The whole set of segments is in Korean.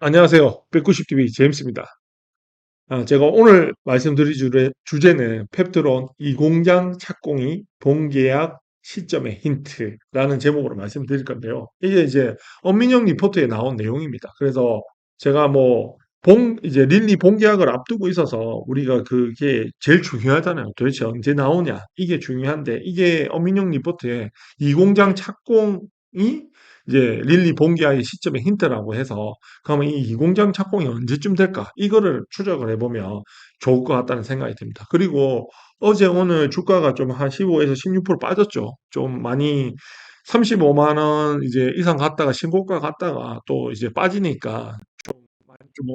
안녕하세요. 190TV 제임스입니다. 제가 오늘 말씀드릴 주제는 펩트론 이공장 착공이 본계약 시점의 힌트라는 제목으로 말씀드릴 건데요. 이게 이제 엄민영 리포트에 나온 내용입니다. 그래서 제가 이제 릴리 본계약을 앞두고 있어서 우리가 그게 제일 중요하잖아요. 도대체 언제 나오냐. 이게 중요한데 이게 엄민영 리포트에 이공장 착공이 이제 릴리 본계약의 시점의 힌트라고 해서 그러면 이 이공장 착공이 언제쯤 될까? 이거를 추적을 해보면 좋을 것 같다는 생각이 듭니다. 그리고 어제 오늘 주가가 좀 한 15에서 16% 빠졌죠. 좀 많이 35만 원 이제 이상 갔다가 신고가 갔다가 또 이제 빠지니까 많이 좀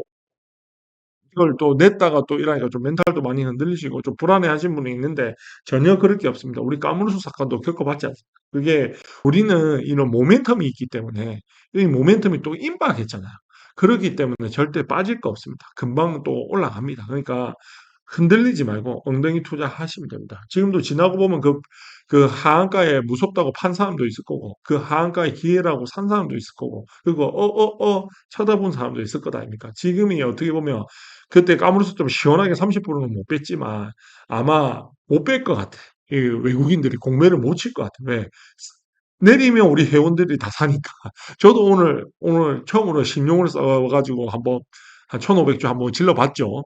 이걸 또 냈다가 또 이러니까 좀 멘탈도 많이 흔들리시고 좀 불안해하신 분이 있는데 전혀 그럴 게 없습니다. 우리 까무르수 사건도 겪어봤지 않습니까? 그게 우리는 이런 모멘텀이 있기 때문에 이 모멘텀이 또 임박했잖아요. 그렇기 때문에 절대 빠질 거 없습니다. 금방 또 올라갑니다. 그러니까 흔들리지 말고 엉덩이 투자하시면 됩니다. 지금도 지나고 보면 그 하한가에 무섭다고 판 사람도 있을 거고, 그 하한가에 기회라고 산 사람도 있을 거고, 그리고 쳐다본 사람도 있을 거다 아닙니까? 지금이 어떻게 보면 그때 까무러서 좀 시원하게 30%는 못 뺐지만 아마 못 뺄 것 같아. 이 외국인들이 공매를 못 칠 것 같아. 왜? 내리면 우리 회원들이 다 사니까. 저도 오늘 처음으로 신용을 써가지고 한 1,500주 한번 질러봤죠.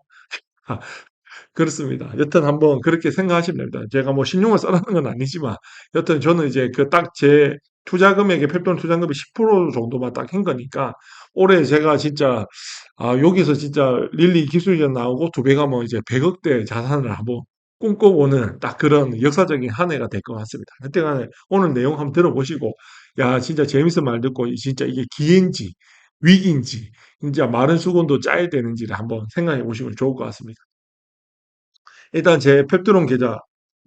그렇습니다. 여튼 한번 그렇게 생각하시면 됩니다. 제가 뭐 신용을 써라는 건 아니지만, 여튼 저는 이제 그 딱 제 투자 금액의 펩톤 투자금이 10% 정도만 딱 한 거니까, 올해 제가 진짜, 여기서 진짜 릴리 기술이전 나오고 두 배 가면 이제 100억대 자산을 한번 꿈꿔보는 딱 그런 역사적인 한 해가 될 것 같습니다. 하여튼간에 오늘 내용 한번 들어보시고, 야, 진짜 재밌어 말 듣고, 진짜 이게 기회인지, 위기인지, 진짜 마른 수건도 짜야 되는지를 한번 생각해 보시면 좋을 것 같습니다. 일단 제 펩트론 계좌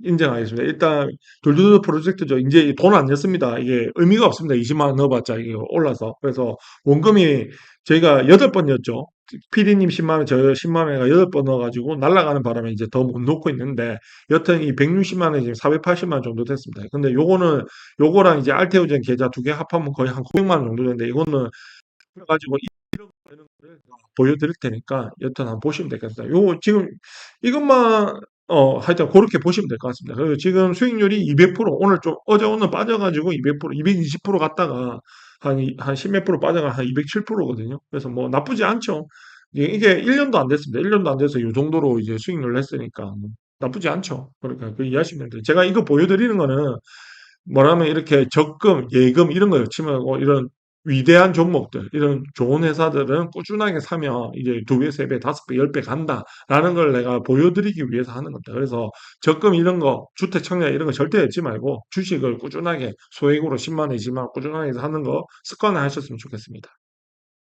인정하겠습니다. 일단 돌도도 프로젝트죠. 이제 돈 안 냈습니다. 이게 의미가 없습니다. 20만 원 넣어봤자 이게 올라서. 그래서 원금이 저희가 8번이었죠. PD님 10만 원, 저 10만 원에가 8번 넣어가지고 날아가는 바람에 이제 더 못 넣고 있는데 여튼 이 160만 원이 지금 480만 원 정도 됐습니다. 근데 요거랑 이제 알테오젠 계좌 두 개 합하면 거의 한 900만 원 정도 되는데 이거는 그래가지고 되는 거를 보여드릴 테니까 여튼 한번 보시면 되겠습니다. 요 지금 이것만 하여튼 그렇게 보시면 될 것 같습니다. 그리고 지금 수익률이 200% 오늘 좀 어제 오늘 빠져가지고 200% 220% 갔다가 한 10 몇 프로 빠져가 한 207%거든요. 그래서 뭐 나쁘지 않죠. 이게 1년도 안 됐습니다. 1년도 안 돼서 이 정도로 이제 수익률 냈으니까 뭐 나쁘지 않죠. 그러니까 그 이해하시면 돼요. 제가 이거 보여드리는 거는 뭐라면 이렇게 적금, 예금 이런 거 치면 이런 위대한 종목들, 이런 좋은 회사들은 꾸준하게 사면 이제 두 배, 세 배, 다섯 배, 열 배 간다라는 걸 내가 보여드리기 위해서 하는 겁니다. 그래서 적금 이런 거, 주택 청약 이런 거 절대 잊지 말고 주식을 꾸준하게 소액으로 10만 원, 20만 원 꾸준하게 하는 거 습관화 하셨으면 좋겠습니다.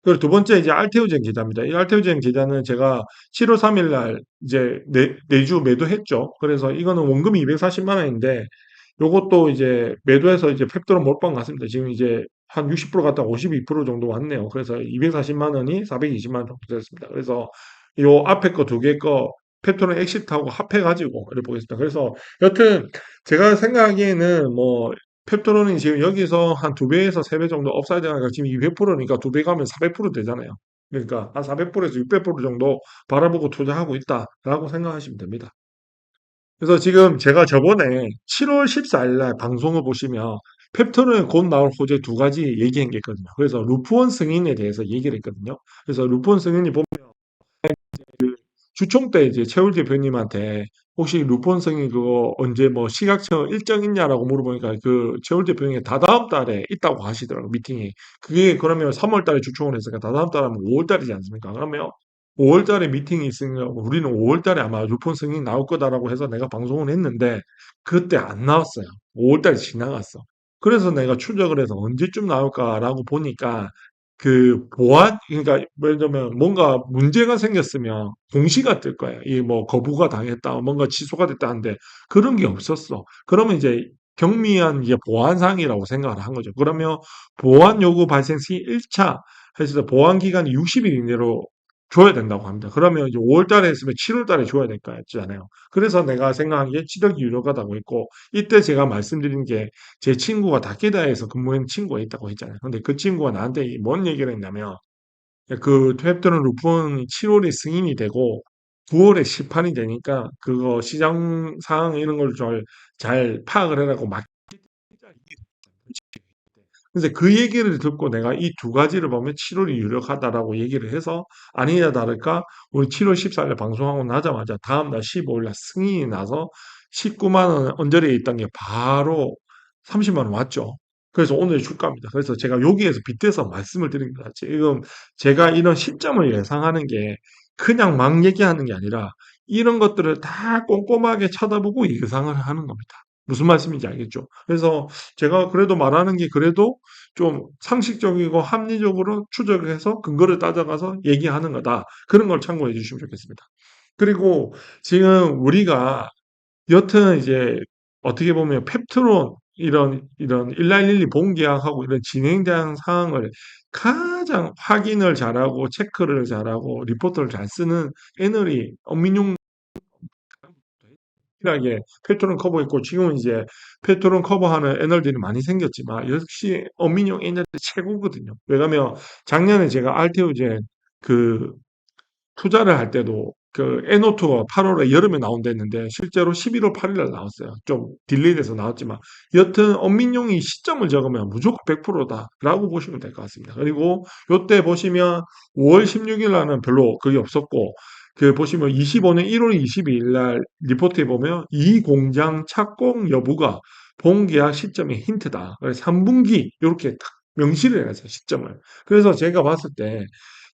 그리고 두 번째 이제 알테오젠 계좌입니다. 이 알테오젠 계좌는 제가 7월 3일 날 이제 내주 매도했죠. 그래서 이거는 원금이 240만 원인데 요것도 이제 매도해서 이제 펩토로 몰빵 갔습니다. 지금 이제 한 60% 갔다 52% 정도 왔네요. 그래서 240만 원이 420만 원 정도 됐습니다. 그래서 요 앞에 거 두 개 거 펩토론 엑시트하고 합해가지고 이렇게 보겠습니다. 그래서 여튼 제가 생각하기에는 뭐 펩토론이 지금 여기서 한 두 배에서 세 배 정도 업사이드가 지금 200%니까 두 배 가면 400% 되잖아요. 그러니까 한 400%에서 600% 정도 바라보고 투자하고 있다라고 생각하시면 됩니다. 그래서 지금 제가 저번에 7월 14일 날 방송을 보시면 펩토론에 곧 나올 호재 두 가지 얘기한 게 있거든요. 그래서 루프원 승인에 대해서 얘기를 했거든요. 그래서 루프원 승인이 주총 때 이제 최울 대표님한테 혹시 루폰성이 그거 언제 뭐 시각청 일정 있냐라고 물어보니까 그 최울 대표님이 다다음 달에 있다고 하시더라고요, 미팅이. 그게 그러면 3월 달에 주총을 했으니까 다다음 달 하면 5월 달이지 않습니까? 그러면 5월 달에 미팅이 있으니까 우리는 5월 달에 아마 루폰 승인이 나올 거다라고 해서 내가 방송을 했는데 그때 안 나왔어요. 5월 달이 지나갔어. 그래서 내가 추적을 해서 언제쯤 나올까라고 보니까 그러니까 예를 들면 뭔가 문제가 생겼으면 공시가 뜰 거예요. 이 뭐 거부가 당했다, 뭔가 취소가 됐다 하는데 그런 게 없었어. 그러면 이제 경미한 이게 보안상이라고 생각을 한 거죠. 그러면 보안 요구 발생 시 1차 해서 보안 기간이 60일 이내로 줘야 된다고 합니다. 그러면 이제 5월 달에 했으면 7월 달에 줘야 될 거였잖아요. 그래서 내가 생각하기에 7월이 유력하다고 했고, 이때 제가 말씀드린 게 제 친구가 다케다에서 근무한 친구가 있다고 했잖아요. 근데 그 친구가 나한테 뭔 얘기를 했냐면 그 햅트론 루폰 7월에 승인이 되고 9월에 시판이 되니까 그거 시장 상황 이런 걸 잘 파악을 해라고 막 그래서 그 얘기를 듣고 내가 이 두 가지를 보면 7월이 유력하다라고 얘기를 해서 아니냐 다를까 우리 7월 14일 방송하고 나자마자 다음날 15일 날 승인이 나서 19만 원 언저리에 있던 게 바로 30만 원 왔죠. 그래서 오늘 주가입니다. 그래서 제가 여기에서 빗대서 말씀을 드립니다. 지금 제가 이런 시점을 예상하는 게 그냥 막 얘기하는 게 아니라 이런 것들을 다 꼼꼼하게 쳐다보고 예상을 하는 겁니다. 무슨 말씀인지 알겠죠? 그래서 제가 그래도 말하는 게 그래도 좀 상식적이고 합리적으로 추적을 해서 근거를 따져가서 얘기하는 거다. 그런 걸 참고해 주시면 좋겠습니다. 그리고 지금 우리가 여튼 이제 어떻게 보면 펩트론 이런 1912 본계약하고 이런 진행된 사항을 가장 확인을 잘하고 체크를 잘하고 리포트를 잘 쓰는 애널이 엄민용 확실하게 페트론 커버했고 지금은 이제 페트론 커버하는 애널들이 많이 생겼지만 역시 어민용 애널이 최고거든요. 왜냐하면 작년에 제가 알테오젠 그 투자를 할 때도 그 N02가 8월에 여름에 나온댔는데 실제로 11월 8일날 나왔어요. 좀 딜레이돼서 나왔지만 여튼 엄민용이 시점을 적으면 무조건 100%다라고 보시면 될 것 같습니다. 그리고 요때 보시면 5월 16일 날은 별로 그게 없었고 그 보시면 25년 1월 22일 날 리포트에 보면 이 공장 착공 여부가 본계약 시점의 힌트다. 그래서 3분기 이렇게 딱 명시를 해놨어요. 시점을. 그래서 제가 봤을 때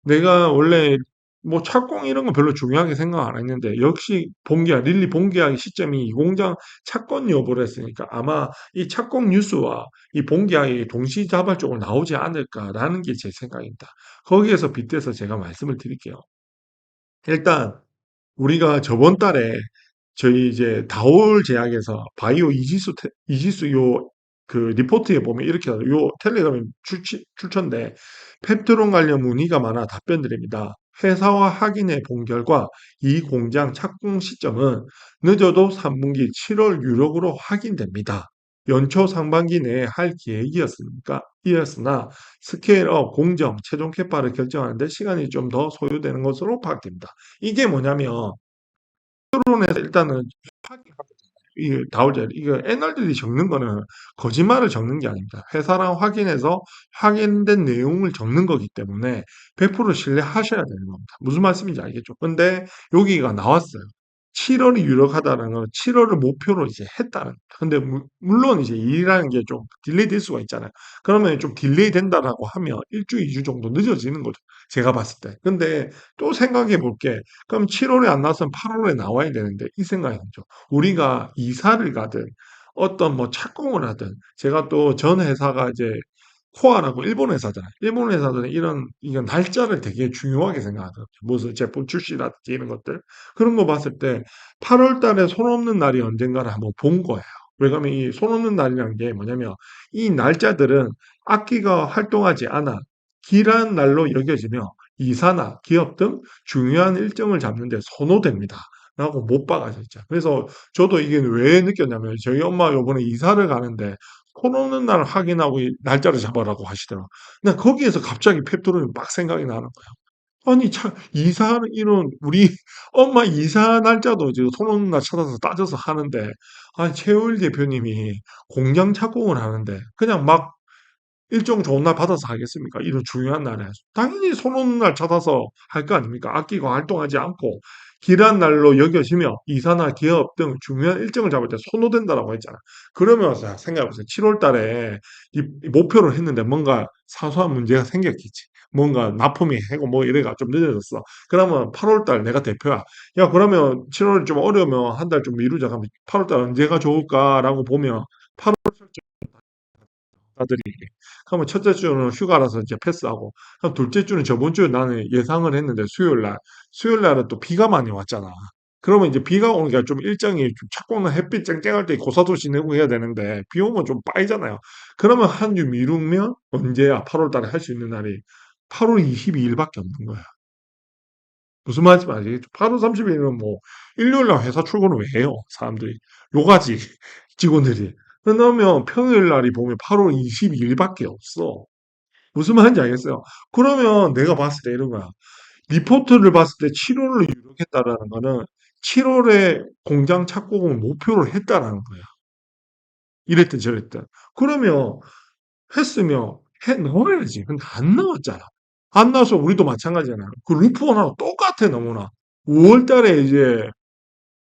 내가 원래 뭐 착공 이런 건 별로 중요하게 생각 안 했는데 역시 본계약 릴리 본계약의 시점이 이 공장 착공 여부를 했으니까 아마 이 착공 뉴스와 이 본계약이 동시다발적으로 나오지 않을까라는 게 제 생각입니다. 거기에서 빗대서 제가 말씀을 드릴게요. 일단 우리가 저번 달에 저희 이제 다올 제약에서 바이오 이지수 요 그 리포트에 보면 이렇게 요 텔레그램 출처인데 펩트론 관련 문의가 많아 답변 드립니다. 회사와 확인해 본 결과 이 공장 착공 시점은 늦어도 3분기 7월 유력으로 확인됩니다. 연초 상반기 내에 할 계획이었으니까 이었으나 스케일업 공정 최종 캐파를 결정하는데 시간이 좀 더 소요되는 것으로 파악됩니다. 이게 뭐냐면 토론에서 일단은 이 다울제 이거 애널들이 적는 거는 거짓말을 적는 게 아닙니다. 회사랑 확인해서 확인된 내용을 적는 거기 때문에 100% 신뢰하셔야 되는 겁니다. 무슨 말씀인지 알겠죠? 근데 여기가 나왔어요. 7월이 유력하다는 건 7월을 목표로 이제 했다는. 근데 물론 이제 일이라는 게 좀 딜레이 될 수가 있잖아요. 그러면 좀 딜레이 된다라고 하면 1주, 2주 정도 늦어지는 거죠. 제가 봤을 때. 근데 또 생각해 볼게. 그럼 7월에 안 나왔으면 8월에 나와야 되는데 이 생각이 들죠. 우리가 이사를 가든 어떤 뭐 착공을 하든 제가 또 전 회사가 이제 코아라고 일본 회사잖아요. 일본 회사들은 이런 날짜를 되게 중요하게 생각하거든요. 무슨 제품 출시라든지 이런 것들. 그런 거 봤을 때 8월 달에 손 없는 날이 언젠가를 한번 본 거예요. 왜냐하면 이 손 없는 날이라는 게 뭐냐면 이 날짜들은 악기가 활동하지 않아 길한 날로 여겨지며 이사나 기업 등 중요한 일정을 잡는 데 선호됩니다. 라고 못 박아져 있죠. 그래서 저도 이게 왜 느꼈냐면 저희 엄마 요번에 이사를 가는데 손 없는 날 확인하고 이 날짜를 잡아라고 하시더라고요. 근데 거기에서 갑자기 펩토론이 막 생각이 나는 거예요. 아니 참 이사는 이런 우리 엄마 이사 날짜도 지금 손 없는 날 찾아서 따져서 하는데 아니 최호일 대표님이 공장 착공을 하는데 그냥 막 일정 좋은 날 받아서 하겠습니까? 이런 중요한 날에. 당연히 손 오는 날 찾아서 할 거 아닙니까? 악기가 활동하지 않고 길한 날로 여겨지며 이사나 기업 등 중요한 일정을 잡을 때 선호된다라고 했잖아. 그러면 생각해보세요. 7월 달에 이 목표를 했는데 뭔가 사소한 문제가 생겼겠지. 뭔가 납품이 해고 뭐 이래가 좀 늦어졌어. 그러면 8월 달 내가 대표야. 야, 그러면 7월이 좀 어려우면 한 달 좀 미루자. 그러면 8월 달 언제가 좋을까라고 보면 8월 다들이 그러면 첫째 주는 휴가라서 이제 패스하고 그럼 둘째 주는 저번 주에 나는 예상을 했는데 수요일 날은 또 비가 많이 왔잖아. 그러면 이제 비가 오니까 좀 일정이 좀 착고는 햇빛 쨍쨍할 때 고사도시 내고 해야 되는데 비 오면 좀 빠이잖아요. 그러면 한 주 미루면 언제야? 8월 달에 할 수 있는 날이 8월 22일밖에 없는 거야. 무슨 말인지 알겠죠? 8월 30일은 뭐 일요일 날 회사 출근을 왜 해요? 사람들이 요가지 직원들이. 그러면 평일 날이 보면 8월 22일밖에 없어. 무슨 말인지 알겠어요? 그러면 내가 봤을 때 이런 거야. 리포트를 봤을 때 7월로 유력했다라는 거는 7월에 공장 착공을 목표로 했다라는 거야. 이랬든 저랬든. 그러면 했으면 해 넣어야지. 근데 안 넣었잖아. 안 나와서 우리도 마찬가지잖아. 그 루프원하고 똑같아, 너무나. 5월 달에 이제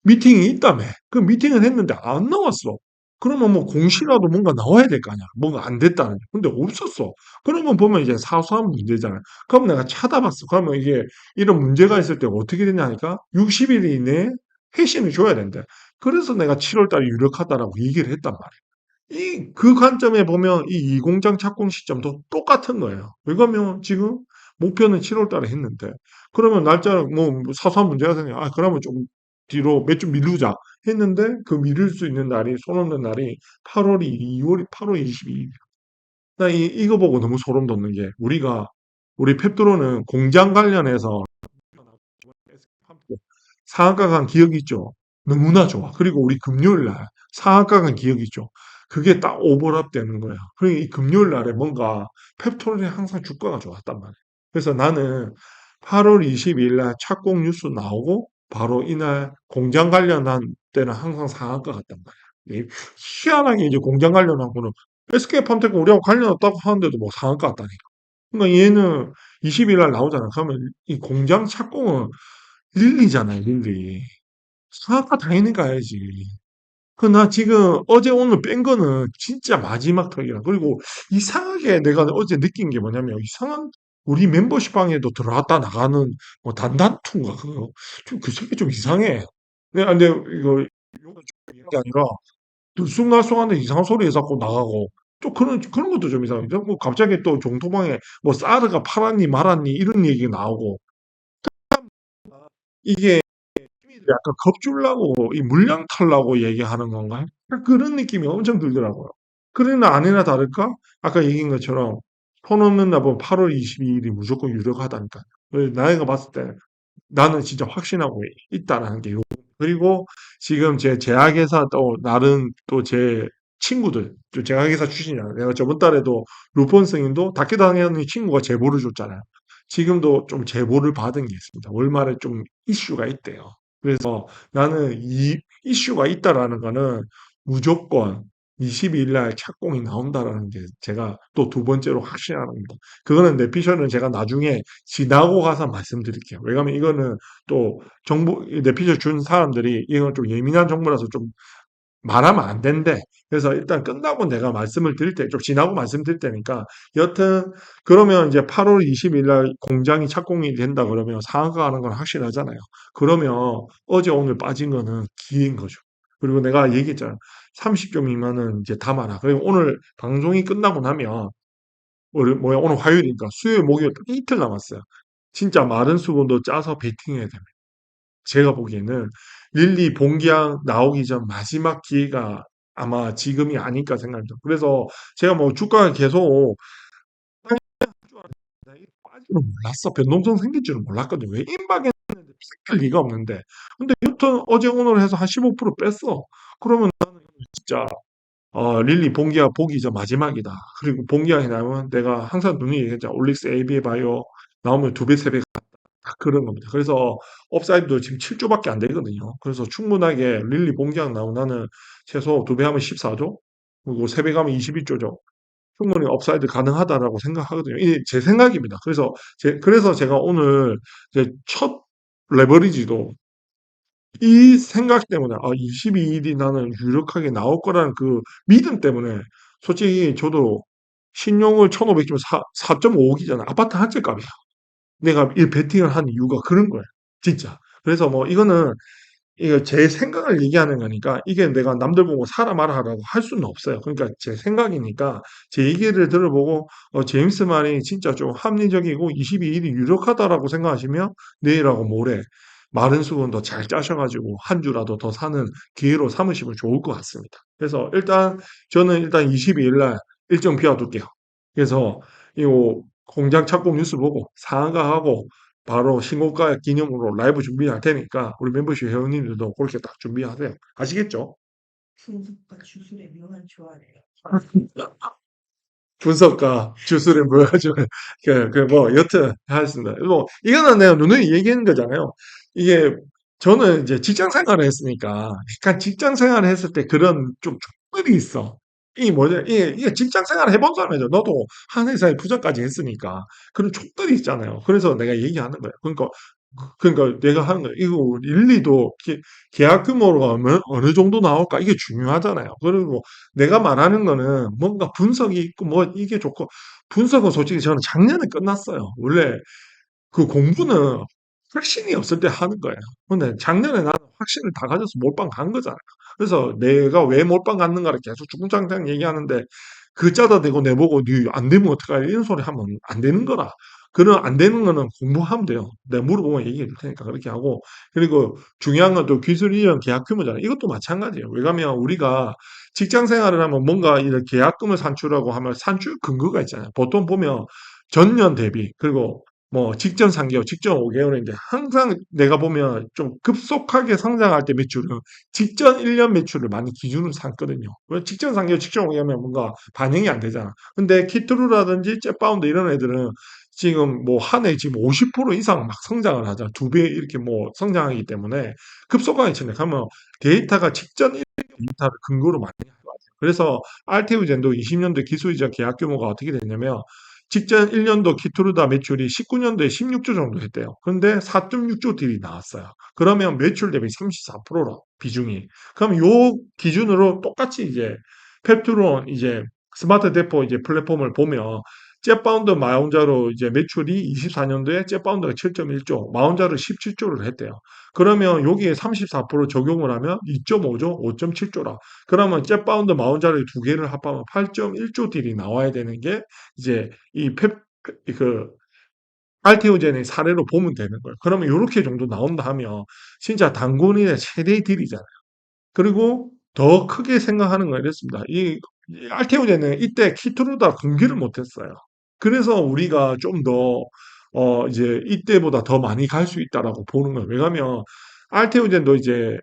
미팅이 있다며. 그 미팅을 했는데 안 나왔어. 그러면 뭐 공시라도 뭔가 나와야 될 거 아니야. 뭔가 안 됐다는 게. 근데 없었어. 그러면 보면 이제 사소한 문제잖아. 그럼 내가 찾아봤어. 그러면 이게 이런 문제가 있을 때 어떻게 되냐 하니까 60일 이내에 회신을 줘야 된대. 그래서 내가 7월 달에 유력하다라고 얘기를 했단 말이야. 그 관점에 보면 이 공장 착공 시점도 똑같은 거예요. 왜냐면 지금 목표는 7월 달에 했는데, 그러면 날짜를 뭐 사소한 문제가 생겨. 아, 그러면 좀 뒤로 몇 주 미루자 했는데, 그 미룰 수 있는 날이, 손 없는 날이 8월이, 2월이 8월 22일. 나 이거 보고 너무 소름 돋는 게, 우리 펩토로는 공장 관련해서 상한가 간 기억이 있죠. 너무나 좋아. 그리고 우리 금요일 날 상한가 간 기억이 있죠. 그게 딱 오버랩 되는 거야. 그러니까 이 금요일 날에 뭔가 펩토론이 항상 주가가 좋았단 말이야. 그래서 나는 8월 22일 날 착공 뉴스 나오고 바로 이날 공장 관련한 때는 항상 상한가 갔단 말이야. 희한하게 이제 공장 관련한 거는 SK팜테크 우리하고 관련 없다고 하는데도 뭐 상한가 갔다니까. 그러니까 얘는 20일 날 나오잖아. 그러면 이 공장 착공은 릴리잖아요, 릴리. 상한가 당연히 가야지. 그 나 지금 어제 오늘 뺀 거는 진짜 마지막 턱이라. 그리고 이상하게 내가 어제 느낀 게 뭐냐면 이상한 우리 멤버십 방에도 들어왔다 나가는 뭐 단단투인가 그거 좀 그 새끼 좀 이상해. 근데 이거 이런 게 아니라 들쑥날쑥한데 이상한 소리 자꾸 나가고 또 그런 것도 좀 이상해. 뭐 갑자기 또 종토방에 뭐 사르가 팔았니 말았니 이런 얘기 나오고 이게 약간 겁주려고 이 물량 털라고 얘기하는 건가? 그런 느낌이 엄청 들더라고요. 그러나 아니나 다를까? 아까 얘기한 것처럼 폰 없는 날은 8월 22일이 무조건 유력하다니까. 나이가 봤을 때 나는 진짜 확신하고 있다라는 게 그리고 지금 제 제약회사 또 나름 또 제 친구들 또 제약회사 출신이잖아요. 내가 저번 달에도 루폰 스님도 다케다니엘의 친구가 제보를 줬잖아요. 지금도 좀 제보를 받은 게 있습니다. 월말에 좀 이슈가 있대요. 그래서 나는 이 이슈가 있다라는 거는 무조건 22일 날 착공이 나온다라는 게 제가 또 두 번째로 확신하는 겁니다. 그거는 내피셜은 제가 나중에 지나고 가서 말씀드릴게요. 왜냐하면 이거는 또 정보 내피셜 준 사람들이 이건 좀 예민한 정보라서 좀 말하면 안 된대. 그래서 일단 끝나고 내가 말씀을 드릴 때, 좀 지나고 말씀드릴 테니까, 여튼, 그러면 이제 8월 20일 날 공장이 착공이 된다 그러면 상한가 가는 건 확실하잖아요. 그러면 어제 오늘 빠진 거는 기회인 거죠. 그리고 내가 얘기했잖아. 30조 미만은 이제 담아라. 그리고 오늘 방송이 끝나고 나면, 오늘 화요일이니까 수요일, 목요일 딱 이틀 남았어요. 진짜 마른 수건도 짜서 베팅해야 됩니다. 제가 보기에는 릴리 봉기양 나오기 전 마지막 기회가 아마 지금이 아닐까 생각합니다. 그래서 제가 뭐 주가가 계속 빠질 줄은 몰랐어. 변동성 생길 줄은 몰랐거든요. 왜 임박했는데 할 리가 없는데. 근데 여튼 어제 오늘 해서 한 15% 뺐어. 그러면 나는 진짜 릴리 봉기야 보기 전 마지막이다. 그리고 봉기양이 나오면 내가 항상 눈이 얘기했잖아. 올릭스 ABA 바이오 나오면 두 배, 세 배 그런 겁니다. 그래서 업사이드도 지금 7조밖에 안 되거든요. 그래서 충분하게 릴리 봉기양 나오면 나는 최소 두 배 하면 14조, 그리고 세 배 가면 22조죠. 충분히 업사이드 가능하다라고 생각하거든요. 이게 제 생각입니다. 그래서 제가 오늘 제 첫 레버리지도 이 생각 때문에 22일이 나는 유력하게 나올 거라는 그 믿음 때문에 솔직히 저도 신용을 1,500 주면 4.5억이잖아. 아파트 한 채 값이야. 내가 이 베팅을 한 이유가 그런 거예요. 진짜. 그래서 뭐 이거는 이거 제 생각을 얘기하는 거니까 이게 내가 남들 보고 사라 마라 하라고 할 수는 없어요. 그러니까 제 생각이니까 제 얘기를 들어보고 제임스 말이 진짜 좀 합리적이고 22일이 유력하다라고 생각하시면 내일하고 모레 마른 수건도 잘 짜셔가지고 한 주라도 더 사는 기회로 삼으시면 좋을 것 같습니다. 그래서 저는 일단 22일 날 일정 비워둘게요. 그래서 이 공장 착공 뉴스 보고 상한가하고 바로 신고가 기념으로 라이브 준비할 테니까 우리 멤버십 회원님들도 그렇게 딱 준비하세요. 아시겠죠? 풍속과 주술의 묘한 조화를 분석가 주술에 모여가지고 뭐 여튼 하였습니다. 뭐 이거는 내가 누누이 얘기하는 거잖아요. 이게 저는 이제 직장 생활을 했으니까 약간 직장 생활을 했을 때 그런 좀 촉들이 있어. 이 뭐냐 이게 직장 생활 해본 사람이죠. 너도 한 회사에 부장까지 했으니까 그런 촉들이 있잖아요. 그래서 내가 얘기하는 거예요. 그러니까 내가 하는 거예요. 이거 일리도 계약 규모가 어느 정도 나올까 이게 중요하잖아요. 그리고 내가 말하는 거는 뭔가 분석이 있고 뭐 이게 좋고 분석은 솔직히 저는 작년에 끝났어요. 원래 그 공부는 확신이 없을 때 하는 거예요. 근데 작년에 나는 확신을 다 가져서 몰빵 간 거잖아요. 그래서 내가 왜 몰빵 갔는가를 계속 주구장창 얘기하는데 그 짜다 대고 내보고 니 안 되면 어떡하냐 이런 소리 하면 안 되는 거라. 그런 안 되는 거는 공부하면 돼요. 내가 물어보면 얘기해 줄 테니까 그렇게 하고 그리고 중요한 건 또 기술 이전 계약 규모잖아요. 이것도 마찬가지예요. 왜냐하면 우리가 직장 생활을 하면 뭔가 이런 계약금을 산출하고 하면 산출 근거가 있잖아요. 보통 보면 전년 대비 그리고 뭐 직전 3개월, 직전 5개월인데 항상 내가 보면 좀 급속하게 성장할 때 매출은 직전 1년 매출을 많이 기준으로 삼거든요. 왜 직전 3개월, 직전 5개월이면 뭔가 반영이 안 되잖아. 근데 키트루라든지 jet바운드 이런 애들은 지금 뭐 한 해 지금 50% 이상 막 성장을 하잖아. 2배 이렇게 뭐 성장하기 때문에 급속하게 진행하면 데이터가 직전 1년 데이터를 근거로 많이 해요. 그래서 알테우젠도 20년도 기술 이전 계약 규모가 어떻게 됐냐면 직전 1년도 키투르다 매출이 19년도에 16조 정도 했대요. 그런데 4.6조 딜이 나왔어요. 그러면 매출 대비 34%로 비중이. 그럼 요 기준으로 똑같이 이제 펩트론 이제 스마트 대포 이제 플랫폼을 보면 jet바운드 마운자로 이제 매출이 24년도에 jet바운드가 7.1조, 마운자로 17조를 했대요. 그러면 여기에 34% 적용을 하면 2.5조, 5.7조라. 그러면 jet바운드 마운자를 두 개를 합하면 8.1조 딜이 나와야 되는 게 이제 이 그 알테오젠의 사례로 보면 되는 거예요. 그러면 요렇게 정도 나온다 하면 진짜 단군인의 최대 딜이잖아요. 그리고 더 크게 생각하는 건 이랬습니다. 이 알테오젠은 이때 키트루다 공개를 못했어요. 그래서 우리가 좀 더, 이제 이때보다 더 많이 갈 수 있다라고 보는 거예요. 왜냐하면 알테오젠도 이제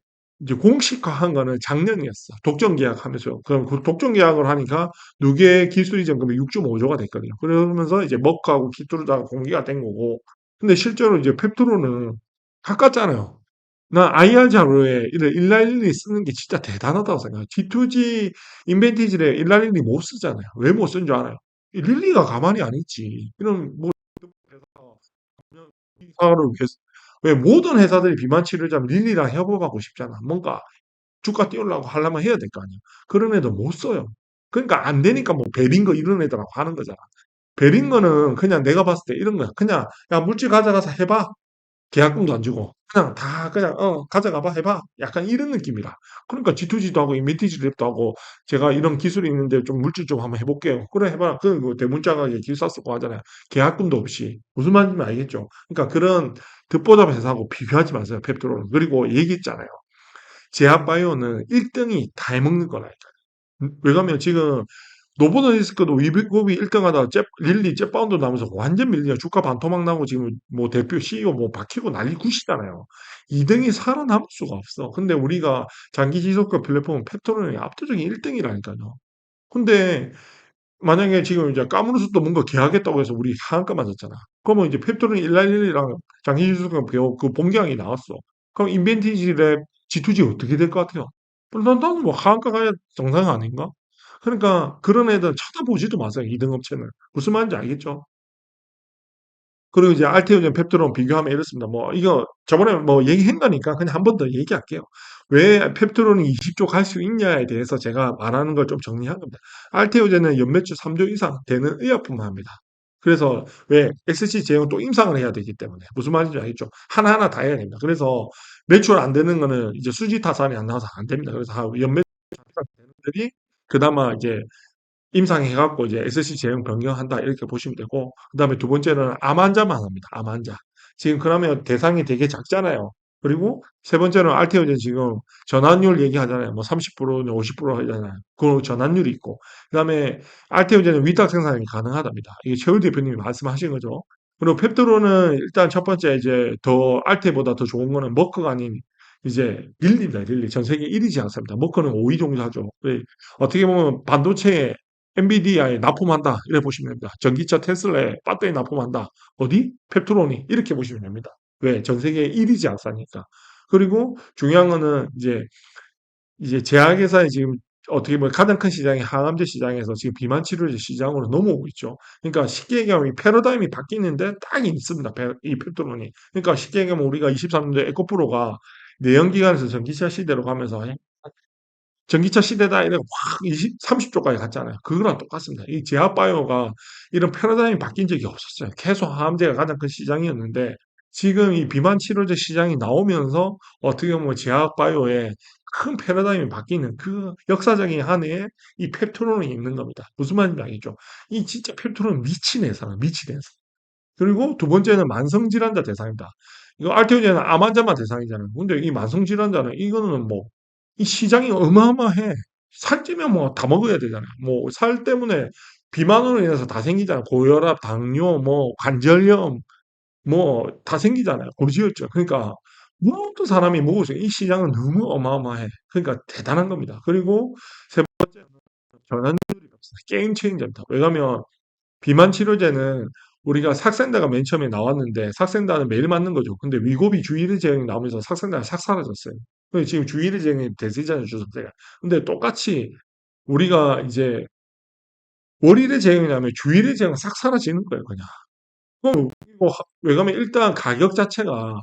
공식화한 거는 작년이었어. 독점 계약하면서. 그럼 그 독점 계약을 하니까 누계 기술 이전금이 6.5조가 됐거든요. 그러면서 이제 머크하고 키트루다가 공개가 된 거고. 근데 실제로 이제 펩트로는 가깝잖아요. 나 IR 자료에 이런 일라일리 쓰는 게 진짜 대단하다고 생각해요. G2G 인벤티지에 일라일리 못 쓰잖아요. 왜 못 쓰는 줄 알아요? 이 릴리가 가만히 안 있지. 이런 뭐 회사를 왜 모든 회사들이 비만 치료자면 릴리랑 협업하고 싶잖아. 뭔가 주가 띄우려고 하려면 해야 될 거 아니야. 그런 애들 못 써요. 그러니까 안 되니까 뭐 베링거 이런 애들하고 하는 거잖아. 베링거는 그냥 내가 봤을 때 이런 거야. 그냥 야 물질 가져가서 해봐. 계약금도 안 주고 그냥 다 그냥 가져가 봐 해봐 약간 이런 느낌이라 그러니까 G2G도 하고 인벤티지 랩도 하고 제가 이런 기술이 있는데 좀 물질 좀 한번 해볼게요 그래 해봐 그 대문짝하게 기사 쓰고 하잖아요 계약금도 없이 무슨 말인지 알겠죠 그러니까 그런 듣보잡 회사하고 비교하지 마세요 펩트로는 그리고 얘기했잖아요 제약바이오는 1등이 다 해먹는 거라니까 왜냐면 지금 노보노디스크도 위급이 1등 하다가 릴리 jet바운드 나오면서 완전 밀리냐. 주가 반토막 나고 지금 뭐 대표 CEO 뭐 박히고 난리 굿이잖아요. 2등이 살아남을 수가 없어. 근데 우리가 장기 지속과 플랫폼은 팩토리는 압도적인 1등이라니까요. 근데 만약에 지금 이제 까무르스도 뭔가 계약했다고 해서 우리 하한가 맞았잖아. 그러면 이제 펩토린 111이랑 장기지수가 그 본계약이 나왔어. 그럼 인벤티지 랩 G2G 어떻게 될 것 같아요? 나는 뭐 하한가 가야 정상 아닌가? 그러니까 그런 애들 쳐다보지도 마세요. 2등 업체는. 무슨 말인지 알겠죠? 그리고 이제 알테오젠 펩트론 비교하면 이렇습니다. 뭐 이거 저번에 뭐 얘기한 거니까 그냥 한 번 더 얘기할게요. 왜 펩트론이 20조 갈 수 있냐에 대해서 제가 말하는 걸 좀 정리한 겁니다. 알테오젠은 연매출 3조 이상 되는 의약품만 합니다. 그래서 왜 SC 제형 또 임상을 해야 되기 때문에 무슨 말인지 알겠죠? 하나하나 다 해야 됩니다. 그래서 매출 안 되는 거는 이제 수지 타산이 안 나와서 안 됩니다. 그래서 연매출 이상 되는 들이 그나마 이제 임상해갖고 이제 SC 제형 변경한다 이렇게 보시면 되고 그다음에 두 번째는 암 환자만 합니다. 암 환자. 지금 그러면 대상이 되게 작잖아요. 그리고 세 번째는 알테오젠 지금 전환율 얘기하잖아요. 뭐 30%, 50% 하잖아요. 그 전환율이 있고 그다음에 알테오젠은 위탁 생산이 가능하답니다. 이게 최울 대표님이 말씀하신 거죠. 그리고 펩트로는 일단 첫 번째 이제 더 알테보다 더 좋은 거는 머크가 아닌 이제 릴리입니다. 릴리 전 세계 1위지 않습니다. 머크는 5위 정도 하죠. 어떻게 보면 반도체 엔비디아에 납품한다. 이래 보시면 됩니다. 전기차 테슬라에 배터리 납품한다. 어디? 펩트로니. 이렇게 보시면 됩니다. 왜? 전 세계 1위지 않습니까? 그리고 중요한 거는 이제 제약회사의 지금 어떻게 보면 가장 큰 시장이 항암제 시장에서 지금 비만 치료제 시장으로 넘어오고 있죠. 그러니까 쉽게 얘기하면 이 패러다임이 바뀌는데 딱 있습니다. 이 펩트론이. 그러니까 쉽게 얘기하면 우리가 23년도에 에코프로가 내연기관에서 전기차 시대로 가면서 전기차 시대다 이래 확 20, 30조까지 갔잖아요. 그거랑 똑같습니다. 이 제약바이오가 이런 패러다임이 바뀐 적이 없었어요. 계속 항암제가 가장 큰 시장이었는데 지금 이 비만 치료제 시장이 나오면서 어떻게 보면 제약바이오의 큰 패러다임이 바뀌는 그 역사적인 한 해에 이 펩토론이 있는 겁니다. 무슨 말인지 알겠죠? 이 진짜 펩토론 미친 회사나 미친 회사. 그리고 두 번째는 만성질환자 대상이다. 이거 알테오제는 암 환자만 대상이잖아요. 근데 이 만성질환자는 이거는 뭐, 이 시장이 어마어마해. 살찌면 뭐 다 먹어야 되잖아요. 뭐 살 때문에 비만으로 인해서 다 생기잖아요. 고혈압, 당뇨, 뭐 관절염, 뭐 다 생기잖아요. 고지혈증. 그러니까 모든 사람이 먹을 수 있는 이 시장은 너무 어마어마해. 그러니까 대단한 겁니다. 그리고 세 번째는 전환율이 없어요. 게임 체인저입니다. 왜냐하면 비만 치료제는 우리가 삭센다가 맨 처음에 나왔는데 삭센다는 매일 맞는 거죠. 근데 위고비 주일의 제형이 나오면서 삭센다가 싹 사라졌어요. 근데 지금 주일의 제형이 대세잖아요, 주사제가. 근데 똑같이 우리가 이제 월일의 제형이 나면 주일의 제형은 싹 사라지는 거예요, 그냥. 그럼 이거 왜냐면 일단 가격 자체가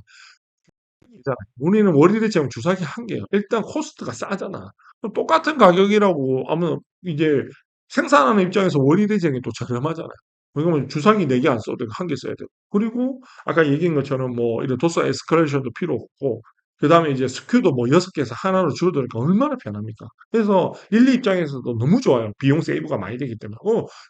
이잖아요. 우리는 월일의 제형 주사기 한 개요. 일단 코스트가 싸잖아. 그럼 똑같은 가격이라고 하면 이제 생산하는 입장에서 월일의 제형이 또 저렴하잖아요. 왜냐면 주사기 4개 안 써도 되고 한 개 써야 되고. 그리고 아까 얘기한 것처럼 뭐 이런 도서 에스컬레이션도 필요 없고 그다음에 이제 스큐도 뭐 6개에서 하나로 줄어드니까 얼마나 편합니까? 그래서 릴리 입장에서도 너무 좋아요. 비용 세이브가 많이 되기 때문에.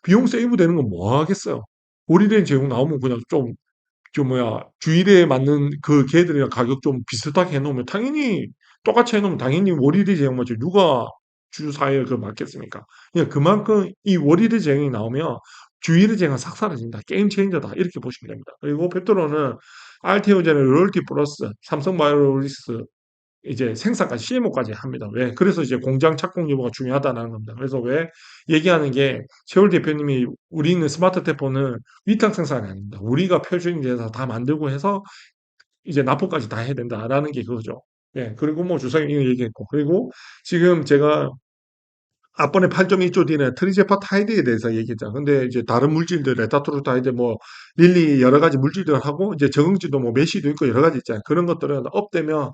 비용 세이브 되는 건 뭐 하겠어요. 월일의 제형 나오면 그냥 좀 뭐야 주일에 맞는 그 걔들이랑 가격 좀 비슷하게 해놓으면 당연히 똑같이 해놓으면 당연히 월일의 제형 맞죠. 누가 주사에 그 맞겠습니까? 그러니까 그만큼 이 월일의 제형이 나오면 주일의 제형은 싹 사라진다. 게임 체인저다. 이렇게 보시면 됩니다. 그리고 페트로는 알테오젠의 로열티 플러스 삼성바이오로리스 이제 생산까지 CMO까지 합니다. 왜? 그래서 이제 공장 착공 여부가 중요하다는 겁니다. 그래서 왜 얘기하는 게 최울 대표님이 우리는 스마트 테포는 위탁 생산이 아닙니다. 우리가 표준이 돼서 다 만들고 해서 이제 납품까지 다 해야 된다라는 게 그거죠. 예. 그리고 뭐 주사님 이거 얘기했고. 그리고 지금 제가 앞번에 8.1조 뒤에 트리제파타이드에 대해서 얘기했잖아. 근데 이제 다른 물질들, 레타토르타이드, 뭐, 릴리 여러 가지 물질들 하고, 이제 적응지도 뭐, 메시도 있고 여러 가지 있잖아요. 그런 것들은 업되면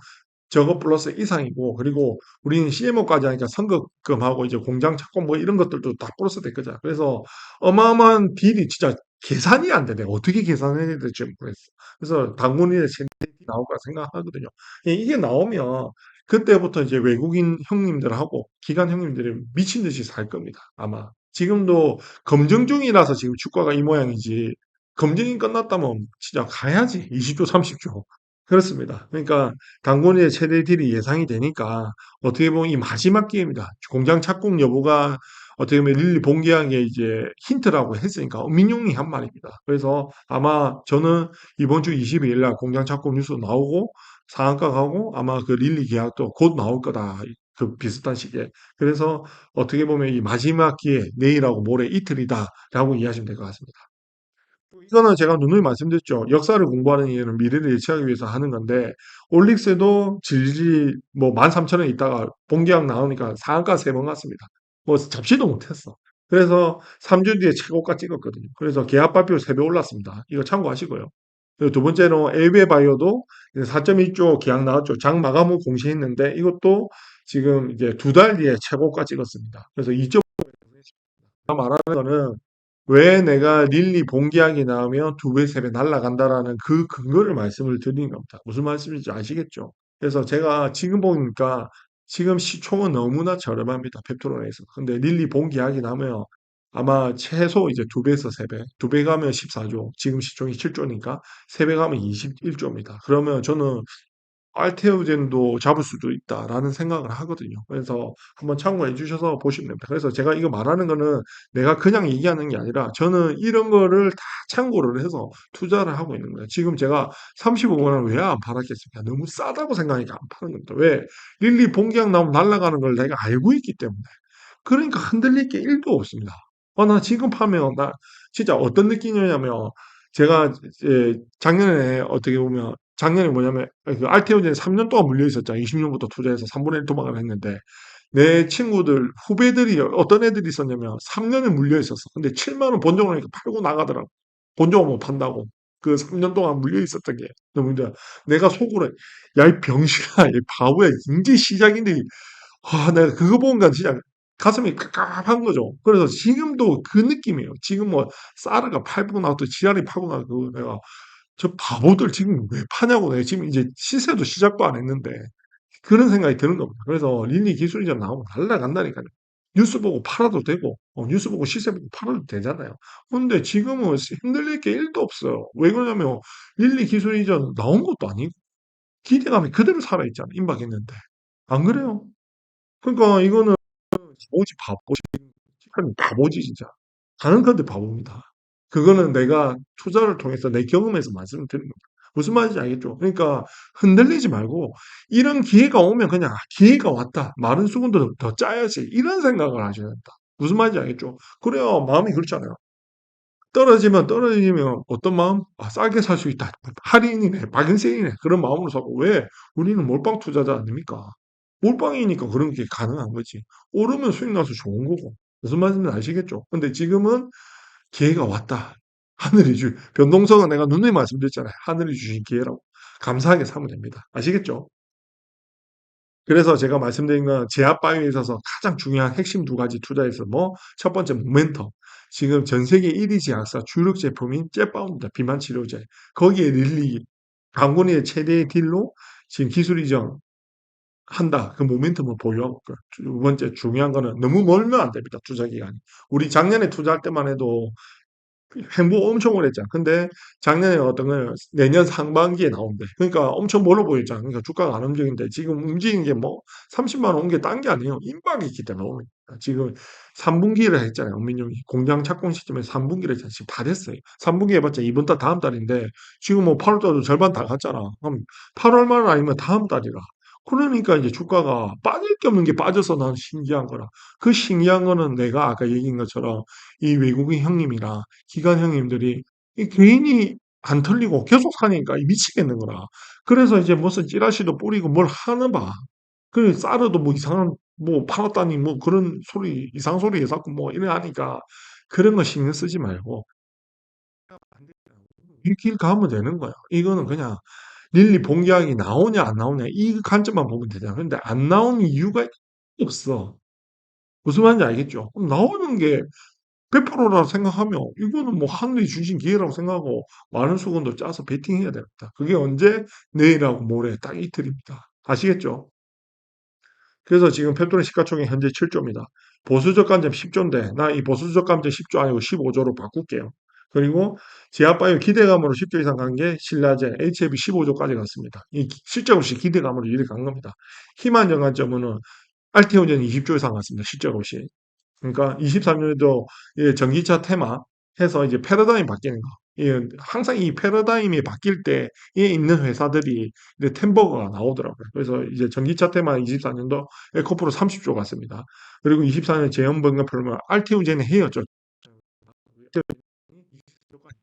저거 플러스 이상이고, 그리고 우리는 CMO까지 하니까 선급금하고 이제 공장 착공 뭐 이런 것들도 다 플러스 될 거잖아. 그래서 어마어마한 딜이 진짜 계산이 안 돼. 내가 어떻게 계산해야 될지 모르겠어. 그래서 당군인의 딜이 나올 거라 생각하거든요. 예, 이게 나오면 그때부터 이제 외국인 형님들하고 기관 형님들이 미친 듯이 살 겁니다. 아마. 지금도 검증 중이라서 지금 주가가 이 모양이지. 검증이 끝났다면 진짜 가야지. 20조, 30조. 그렇습니다. 그러니까 당군의 최대 딜이 예상이 되니까 어떻게 보면 이 마지막 기회입니다. 공장 착공 여부가 어떻게 보면 릴리 본계약에 이제 힌트라고 했으니까 민용이 한 말입니다. 그래서 아마 저는 이번 주 22일 날 공장 착공 뉴스 나오고 상한가 가고 아마 그 릴리 계약도 곧 나올 거다. 그 비슷한 시기에. 그래서 어떻게 보면 이 마지막 기회 내일하고 모레 이틀이다라고 이해하시면 될 것 같습니다. 이거는 제가 누누이 말씀드렸죠. 역사를 공부하는 이유는 미래를 예측하기 위해서 하는 건데 올릭스도 질질 뭐 13,000원 있다가 본계약 나오니까 상한가 3번 갔습니다. 뭐 잡지도 못했어. 그래서 3주 뒤에 최고가 찍었거든요. 그래서 계약 발표 3배 올랐습니다. 이거 참고하시고요. 그리고 두 번째는 엘베 바이오도 4.1조 계약 나왔죠. 장 마감 후 공시했는데 이것도 지금 이제 2달 뒤에 최고가 찍었습니다. 그래서 2점 말하는 거는 왜 내가 릴리 본계약이 나오면 2배, 3배 날아간다라는 그 근거를 말씀을 드리는 겁니다. 무슨 말씀인지 아시겠죠? 그래서 제가 지금 보니까 지금 시총은 너무나 저렴합니다. 펩토론에서. 근데 릴리 본계약이 나면 아마 최소 이제 2배에서 3배. 2배 가면 14조. 지금 시총이 7조니까 3배 가면 21조입니다. 그러면 저는 알테오젠도 잡을 수도 있다라는 생각을 하거든요. 그래서 한번 참고해 주셔서 보시면 됩니다. 그래서 제가 이거 말하는 거는 내가 그냥 얘기하는 게 아니라 저는 이런 거를 다 참고를 해서 투자를 하고 있는 거예요. 지금 제가 35만 원 왜 안 팔았겠습니까? 너무 싸다고 생각하니까 안 파는 겁니다. 왜? 릴리 본계약 나오면 날아가는 걸 내가 알고 있기 때문에. 그러니까 흔들릴 게 1도 없습니다. 나 지금 파면, 나 진짜 어떤 느낌이냐면, 제가 이제 작년에 어떻게 보면, 작년에 뭐냐면, 그 알테오젠에 3년 동안 물려 있었잖아. 20년부터 투자해서 3분의 1 도박을 했는데, 내 친구들, 후배들이 어떤 애들이 있었냐면, 3년을 물려 있었어. 근데 7만 원 본전으로 팔고 나가더라고. 본전을 못 판다고. 그 3년 동안 물려 있었던 게. 너무 힘들어. 내가 속으로, 야, 이 병신아, 이 바보야, 이제 시작인데, 내가 그거 보니까 진짜 가슴이 깝깝한 거죠. 그래서 지금도 그 느낌이에요. 지금 뭐, 사르가 팔고 나도 지랄이 팔고 나도 그거 내가, 저 바보들 지금 왜 파냐고. 내가 지금 이제 시세도 시작도 안 했는데. 그런 생각이 드는 겁니다. 그래서 린리 기술이전 나오면 날라간다니까요. 뉴스 보고 팔아도 되고, 뉴스 보고 시세 보고 팔아도 되잖아요. 근데 지금은 흔들릴 게 1도 없어요. 왜 그러냐면, 릴리 기술 이전 나온 것도 아니고, 기대감이 그대로 살아있잖아. 임박했는데. 안 그래요? 그러니까 이거는 오지 바보지. 한 바보지 진짜. 가는 건데 바보입니다. 그거는 내가 투자를 통해서 내 경험에서 말씀을 드린 겁니다. 무슨 말인지 알겠죠? 그러니까 흔들리지 말고 이런 기회가 오면 그냥 기회가 왔다. 마른 수건도 더 짜야지. 이런 생각을 하셔야 된다. 무슨 말인지 알겠죠? 그래야 마음이 그렇잖아요. 떨어지면 어떤 마음? 싸게 살 수 있다. 할인이네, 박인세이네. 그런 마음으로 사고. 왜? 우리는 몰빵 투자자 아닙니까? 몰빵이니까 그런 게 가능한 거지. 오르면 수익 나서 좋은 거고. 무슨 말인지 아시겠죠? 근데 지금은 기회가 왔다. 하늘이 변동성은 내가 누누이 말씀드렸잖아요. 하늘이 주신 기회라고. 감사하게 삼으면 됩니다. 아시겠죠? 그래서 제가 말씀드린 건 제약바이오에 있어서 가장 중요한 핵심 두 가지 투자에서 뭐, 첫 번째 모멘텀. 지금 전 세계 1위 제약사 주력 제품인 잽바운드다. 비만 치료제. 거기에 릴리, 강군의 최대의 딜로 지금 기술 이전 한다. 그 모멘텀을 보유하고 있고요. 두 번째 중요한 거는 너무 멀면 안 됩니다. 투자 기간이. 우리 작년에 투자할 때만 해도 행보 엄청 오래 했잖아. 근데 작년에 어떤 걸 내년 상반기에 나온대. 그러니까 엄청 멀어 보였잖아. 그러니까 주가가 안 움직이는데 지금 움직이는 게 뭐 30만 원 온 게 딴 게 아니에요. 임박이 있기 때문에 오는 거야. 지금 3분기를 했잖아요. 민용이 공장 착공 시점에 3분기를 했잖아요. 지금 다 됐어요. 3분기 해봤자 이번 달 다음 달인데 지금 뭐 8월 달도 절반 다 갔잖아. 그럼 8월만 아니면 다음 달이라. 그러니까 이제 주가가 빠질 게 없는 게 빠져서 난 신기한 거라. 그 신기한 거는 내가 아까 얘기한 것처럼 이 외국인 형님이랑 기관 형님들이 이 개인이 안 털리고 계속 사니까 미치겠는 거라. 그래서 이제 무슨 찌라시도 뿌리고 뭘 하나 봐. 그 쌀어도 뭐 이상한 뭐 팔았다니 뭐 그런 소리 이상 소리 해갖고 뭐 이래 하니까 그런 거 신경 쓰지 말고 이 길 가면 되는 거야. 이거는 그냥 릴리 본계약이 나오냐 안 나오냐 이 관점만 보면 되잖아. 근데 안 나오는 이유가 없어. 무슨 말인지 알겠죠? 그럼 나오는 게 100%라고 생각하면 이거는 뭐 하늘이 주신 기회라고 생각하고 많은 수건도 짜서 베팅해야 됩니다. 그게 언제? 내일하고 모레 딱 이틀입니다. 아시겠죠? 그래서 지금 펩톤의 시가총액 현재 7조입니다. 보수적 관점 10조인데 나 이 보수적 관점 10조 아니고 15조로 바꿀게요. 그리고 제약바이오 기대감으로 10조 이상 간 게 신라제 HAB 15조까지 갔습니다. 이 실적 없이 기대감으로 이렇게 간 겁니다. 희망적 관점은 알테오젠 20조 이상 갔습니다. 실적 없이. 그러니까 23년에도 전기차 테마 해서 이제 패러다임이 바뀌는 거. 항상 이 패러다임이 바뀔 때에 있는 회사들이 이제 템버거가 나오더라고요. 그래서 이제 전기차 테마 24년도 에코프로 30조 갔습니다. 그리고 24년 제연번개표는 알테오젠의 해였죠.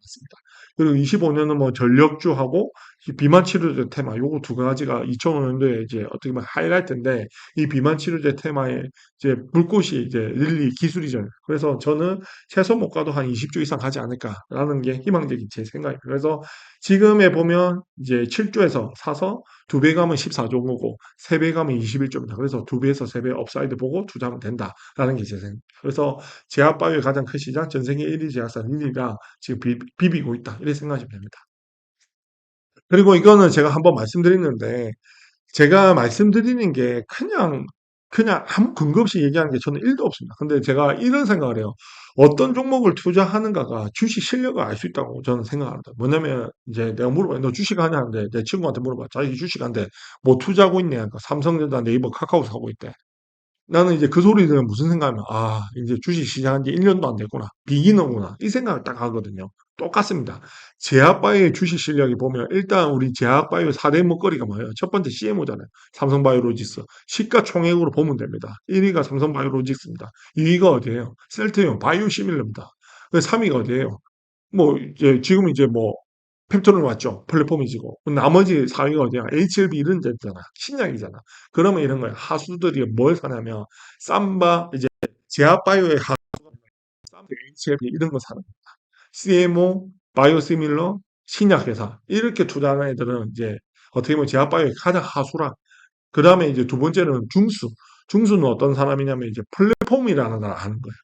있습니다. 그리고 25년은 뭐 전력주하고 비만 치료제 테마 요거 두 가지가 2005년도에 이제 어떻게 보면 하이라이트인데 이 비만 치료제 테마에 이제 불꽃이 이제 릴리 기술이죠. 그래서 저는 최소 못 가도 한 20조 이상 가지 않을까라는 게 희망적인 제 생각입니다. 그래서 지금에 보면 이제 7조에서 사서 2배 가면 14조인 거고 3배 가면 21조입니다. 그래서 2배에서 3배 업사이드 보고 투자하면 된다라는 게 제 생각입니다. 그래서 제약바이오의 가장 큰 시장 전 세계 1위 제약사 릴리가 지금 비비고 있다. 이렇게 생각하시면 됩니다. 그리고 이거는 제가 한번 말씀드렸는데, 제가 말씀드리는 게 그냥 아무 근거 없이 얘기하는 게 저는 1도 없습니다. 근데 제가 이런 생각을 해요. 어떤 종목을 투자하는가가 주식 실력을 알 수 있다고 저는 생각합니다. 뭐냐면, 이제 내가 물어봐요. 너 주식 하냐는데, 내 친구한테 물어봐. 자기 주식 한데, 뭐 투자하고 있냐? 그러니까 삼성전자, 네이버, 카카오 사고 있대. 나는 이제 그 소리 들으면 무슨 생각하면, 아, 이제 주식 시작한 지 1년도 안 됐구나. 비기너구나. 이 생각을 딱 하거든요. 똑같습니다. 제약바이오의 주식 실력이 보면, 일단 우리 제약바이오 4대 먹거리가 뭐예요? 첫 번째 CMO잖아요. 삼성바이오로직스. 시가총액으로 보면 됩니다. 1위가 삼성바이오로직스입니다. 2위가 어디예요? 셀트리온, 바이오시밀러입니다. 3위가 어디예요? 뭐, 이제, 지금 이제 뭐, 펩토는 왔죠. 플랫폼이지고. 나머지 4위가 어디야? HLB 이런 데잖아. 신약이잖아. 그러면 이런 거야. 하수들이 뭘 사냐면, 삼바, 이제, 제약바이오의 삼바, HLB 이런 거 사는 거야. CMO, 바이오시밀러, 신약회사. 이렇게 투자하는 애들은 이제, 어떻게 보면 제약바이오의 가장 하수라. 그 다음에 이제 두 번째는 중수. 중수는 어떤 사람이냐면 이제 플랫폼이라는 걸 아는 거예요.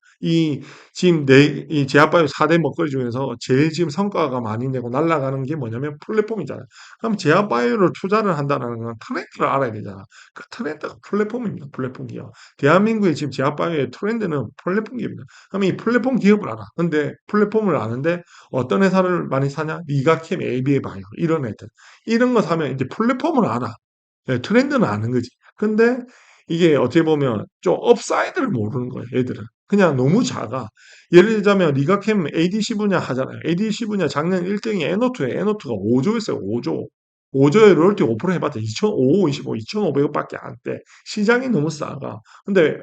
지금 이 제약바이오 4대 먹거리 중에서 제일 지금 성과가 많이 내고 날아가는 게 뭐냐면 플랫폼이잖아요. 그럼 제약바이오를 투자를 한다는 건 트렌드를 알아야 되잖아. 그 트렌드가 플랫폼입니다. 플랫폼 기업. 대한민국의 지금 제약바이오의 트렌드는 플랫폼 기업입니다. 그럼 이 플랫폼 기업을 알아. 근데 플랫폼을 아는데 어떤 회사를 많이 사냐? 니가캠, ABA 바이오 이런 애들. 이런 거 사면 이제 플랫폼을 알아. 예, 트렌드는 아는 거지. 근데 이게 어떻게 보면 좀 업사이드를 모르는 거예요, 애들은. 그냥 너무 작아. 예를 들자면 리가캠 ADC 분야 하잖아요. ADC 분야 작년 1등이 에노투예요. 에노투가 5조였어요, 5조. 5조에 로열티 5% 해봤자 2,525, 2,500억밖에 안 돼. 시장이 너무 싸가. 근데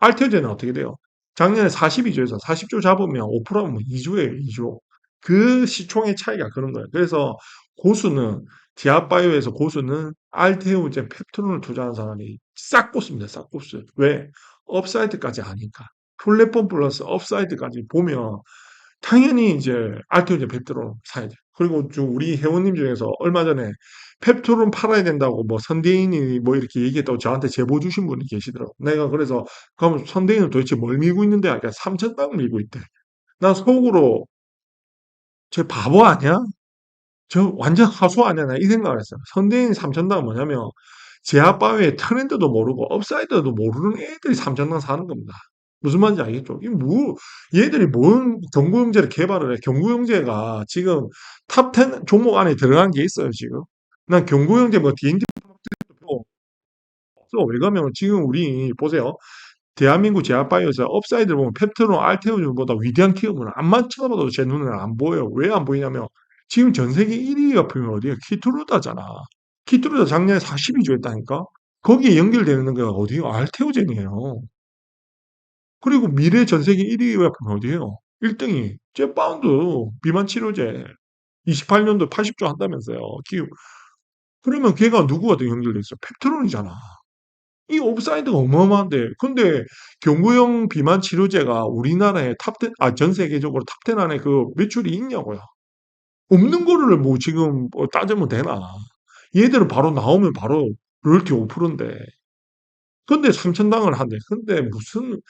알테오제는 어떻게 돼요? 작년에 42조에서 40조 잡으면 5%하면 2조예요, 2조. 그 시총의 차이가 그런 거예요. 그래서 고수는 제약바이오에서 고수는 알테오제 펩토론을 투자한 사람이 싹 꽂습니다. 싹 꽂어요. 왜? 업사이드까지 아니까. 플랫폼 플러스 업사이드까지 보면 당연히 이제 알테오제 펩토론 사야죠. 그리고 우리 회원님 중에서 얼마 전에 펩토론 팔아야 된다고 뭐 선대인이 뭐 이렇게 얘기했다고 저한테 제보 주신 분이 계시더라고. 내가 그래서 그럼 선대인은 도대체 뭘 밀고 있는데? 아까 3천당 밀고 있대. 난 속으로 쟤 바보 아니야? 저 완전 하수 아니야? 나 이 생각을 했어요. 선대인 3천당은 뭐냐면 제 아빠의 트렌드도 모르고 업사이드도 모르는 애들이 3천당 사는 겁니다. 무슨 말인지 알겠죠? 얘들이 뭔 경구용제를 개발을 해. 경구용제가 지금 탑 10 종목 안에 들어간 게 있어요, 지금. 난 경구용제 뭐 D&D 없어. 왜 그러면 지금 우리 보세요. 대한민국 제약바이오에서 업사이드를 보면 펩트론, 알테오준보다 위대한 기업은 안만 쳐다봐도 제 눈에는 안 보여요. 왜 안 보이냐면 지금 전 세계 1위가 보면 어디야? 키투르다잖아. 키투르다 작년에 42조 했다니까? 거기에 연결되는 게 어디요? 알테오젠이에요. 그리고 미래 전 세계 1위가 보면 어디예요? 1등이 jet바운드 비만 치료제 28년도 80조 한다면서요. 그러면 걔가 누구와 더 연결돼 있어? 펩트론이잖아. 이 옵사이드가 어마어마한데. 근데 경구용 비만 치료제가 우리나라의 탑10, 전 세계적으로 탑10 안에 그 매출이 있냐고요. 없는 거를 뭐 지금 뭐 따지면 되나. 얘들은 바로 나오면 바로 로열티 5%인데. 근데 3천당을 한대. 근데 무슨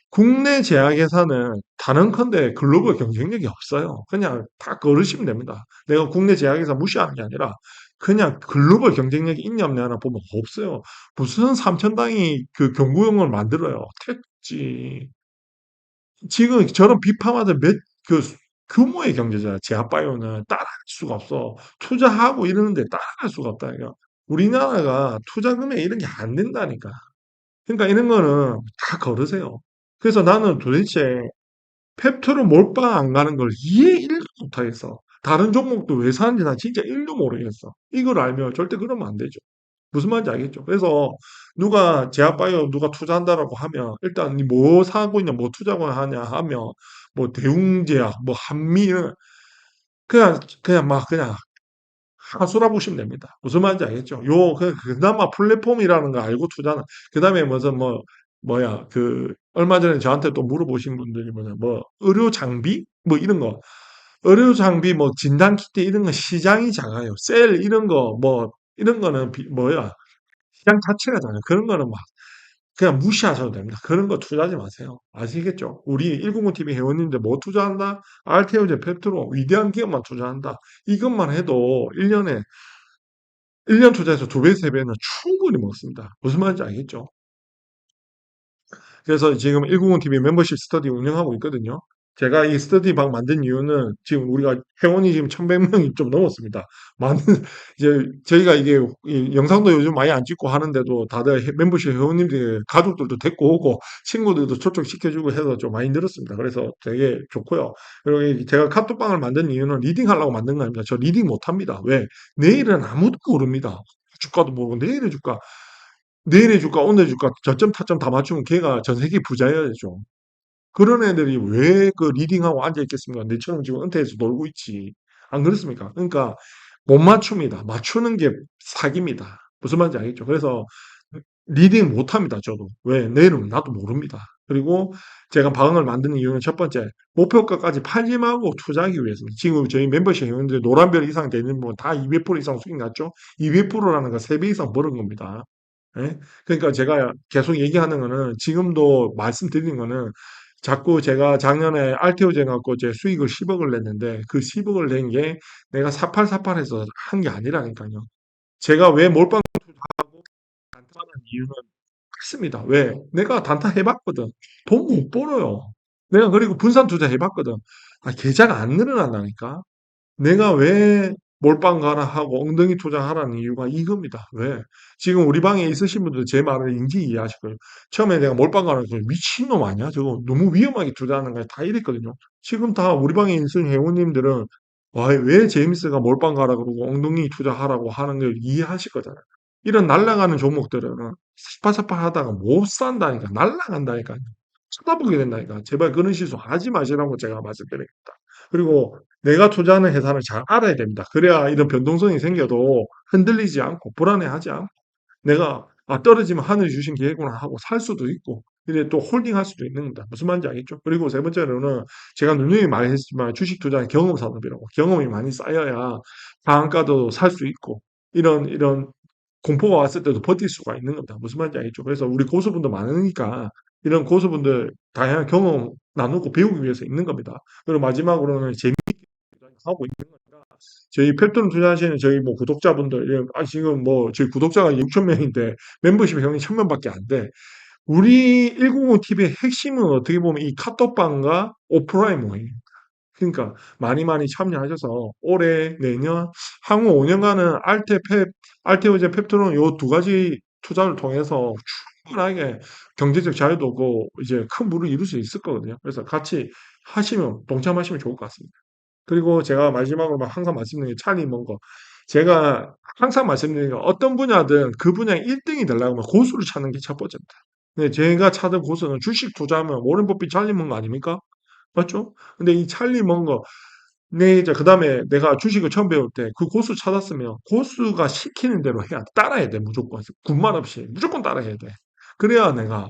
국내 제약회사는 단언컨대 글로벌 경쟁력이 없어요. 그냥 다 걸으시면 됩니다. 내가 국내 제약회사 무시하는 게 아니라 그냥 글로벌 경쟁력이 있냐 없냐나 보면 없어요. 무슨 3천당이 그 경구용을 만들어요. 택지. 지금 저런 비판하던 그 규모의 경제잖아. 제약바이오는 따라갈 수가 없어. 투자하고 이러는데 따라갈 수가 없다. 이거. 우리나라가 투자 금액 이런 게 안 된다니까. 그러니까 이런 거는 다 걸으세요. 그래서 나는 도대체 펩토로 몰빵 안 가는 걸 이해 1도 못하겠어. 다른 종목도 왜 사는지 난 진짜 1도 모르겠어. 이걸 알면 절대 그러면 안 되죠. 무슨 말인지 알겠죠? 그래서 누가 제약바이오 누가 투자한다라고 하면 일단 뭐 사고 있냐, 뭐 투자하고 하냐 하면 뭐 대웅제약, 뭐 한미 그냥 막 그냥 하수라 보시면 됩니다. 무슨 말인지 알겠죠? 그나마 플랫폼이라는 거 알고 투자는, 그 다음에 무슨 얼마 전에 저한테 또 물어보신 분들이 의료 장비? 뭐 이런 거. 의료 장비, 뭐, 진단키트 이런 거 시장이 작아요. 이런 거, 이런 거는 시장 자체가 작아요. 그런 거는 막, 그냥 무시하셔도 됩니다. 그런 거 투자하지 마세요. 아시겠죠? 우리 109TV 회원님들 뭐 투자한다? 알테오제, 펩트로, 위대한 기업만 투자한다. 이것만 해도 1년 투자해서 2배, 3배는 충분히 먹습니다. 무슨 말인지 알겠죠? 그래서 지금 190TV 멤버십 스터디 운영하고 있거든요. 제가 이 스터디방 만든 이유는 지금 우리가 회원이 지금 1,100명이 좀 넘었습니다. 많은 이제 저희가 이게 이 영상도 요즘 많이 안 찍고 하는데도 다들 멤버십 회원님들 가족들도 데리고 오고 친구들도 초청시켜주고 해서 좀 많이 늘었습니다. 그래서 되게 좋고요. 그리고 제가 카톡방을 만든 이유는 리딩 하려고 만든 거 아닙니다. 저 리딩 못 합니다. 왜? 내일은 아무도 모릅니다. 주가도 모르고 내일의 주가, 내일의 주가, 오늘의 주가 저점 타점 다 맞추면 걔가 전 세계 부자여야 죠. 그런 애들이 왜 그 리딩하고 앉아 있겠습니까? 내처럼 지금 은퇴해서 놀고 있지. 안 그렇습니까? 그러니까 못 맞춥니다. 맞추는 게 사기입니다. 무슨 말인지 알겠죠? 그래서 리딩 못 합니다, 저도. 왜? 내일은 나도 모릅니다. 그리고 제가 방을 만드는 이유는 첫 번째, 목표가까지 팔지 말고 투자하기 위해서입니다. 지금 저희 멤버십 회원들 노란별 이상 되는 분 다 200% 이상 수익 났죠? 200%라는 건 3배 이상 벌은 겁니다. 예? 그러니까 제가 계속 얘기하는 거는 지금도 말씀드리는 거는 자꾸 제가 작년에 알테오제 갖고 이제 수익을 10억을 냈는데 그 10억을 낸 게 내가 사팔사팔해서 한 게 아니라니까요. 제가 왜 몰빵 단타하는 이유는 크습니다. 왜? 내가 단타 해봤거든. 돈 못 벌어요. 내가 그리고 분산 투자 해봤거든. 아, 계좌가 안 늘어난다니까. 내가 왜 몰빵 가라 하고 엉덩이 투자하라는 이유가 이겁니다. 왜? 지금 우리 방에 있으신 분들 제 말을 인지 이해하실 거예요. 처음에 내가 몰빵 가라는 거 미친놈 아니야? 저거 너무 위험하게 투자하는 거야. 다 이랬거든요. 지금 다 우리 방에 있는 회원님들은 와, 왜 제임스가 몰빵 가라 그러고 엉덩이 투자하라고 하는 걸 이해하실 거잖아요. 이런 날아가는 종목들은 스파스파 하다가 못 산다니까. 날아간다니까. 쳐다보게 된다니까. 제발 그런 실수 하지 마시라고 제가 말씀드립니다. 그리고 내가 투자하는 회사를 잘 알아야 됩니다. 그래야 이런 변동성이 생겨도 흔들리지 않고 불안해하지 않고 내가 아 떨어지면 하늘이 주신 기회구나 하고 살 수도 있고 이제 또 홀딩할 수도 있는 겁니다. 무슨 말인지 알겠죠? 그리고 세 번째로는 제가 누누이 말했지만 주식 투자는 경험 산업이라고 경험이 많이 쌓여야 상한가도 살 수 있고 이런 공포가 왔을 때도 버틸 수가 있는 겁니다. 무슨 말인지 알겠죠? 그래서 우리 고수분도 많으니까 이런 고수분들 다양한 경험 나누고 배우기 위해서 있는 겁니다. 그리고 마지막으로는 재미있게 하고 있는 거니까 저희 펩톤 투자하시는 저희 뭐 구독자분들 지금 뭐 저희 구독자가 6천 명인데 멤버십 형이 1,000명밖에 안 돼. 우리 190 TV의 핵심은 어떻게 보면 이 카톡방과 오프라인 모임. 그러니까 많이 많이 참여하셔서 올해 내년 향후 5년간은 알테오제 펩톤은 요 두 가지 투자를 통해서 충분하게 경제적 자유도 오고 이제 큰 부를 이룰 수 있을 거거든요. 그래서 같이 하시면 동참하시면 좋을 것 같습니다. 그리고 제가 마지막으로 막 항상 말씀드리는 게 찰리 먼거. 제가 항상 말씀드리는 게 어떤 분야든 그 분야의 1등이 되려면 고수를 찾는 게 첫 번째입니다. 근데 제가 찾은 고수는 주식 투자하면 워렌 버핏 찰리 먼거 아닙니까? 맞죠? 근데 이 찰리 먼거 네, 이제 그다음에 내가 주식을 처음 배울 때 그 고수 찾았으면 고수가 시키는 대로 해야 돼. 따라야 돼, 무조건. 군말 없이 무조건 따라해야 돼. 그래야 내가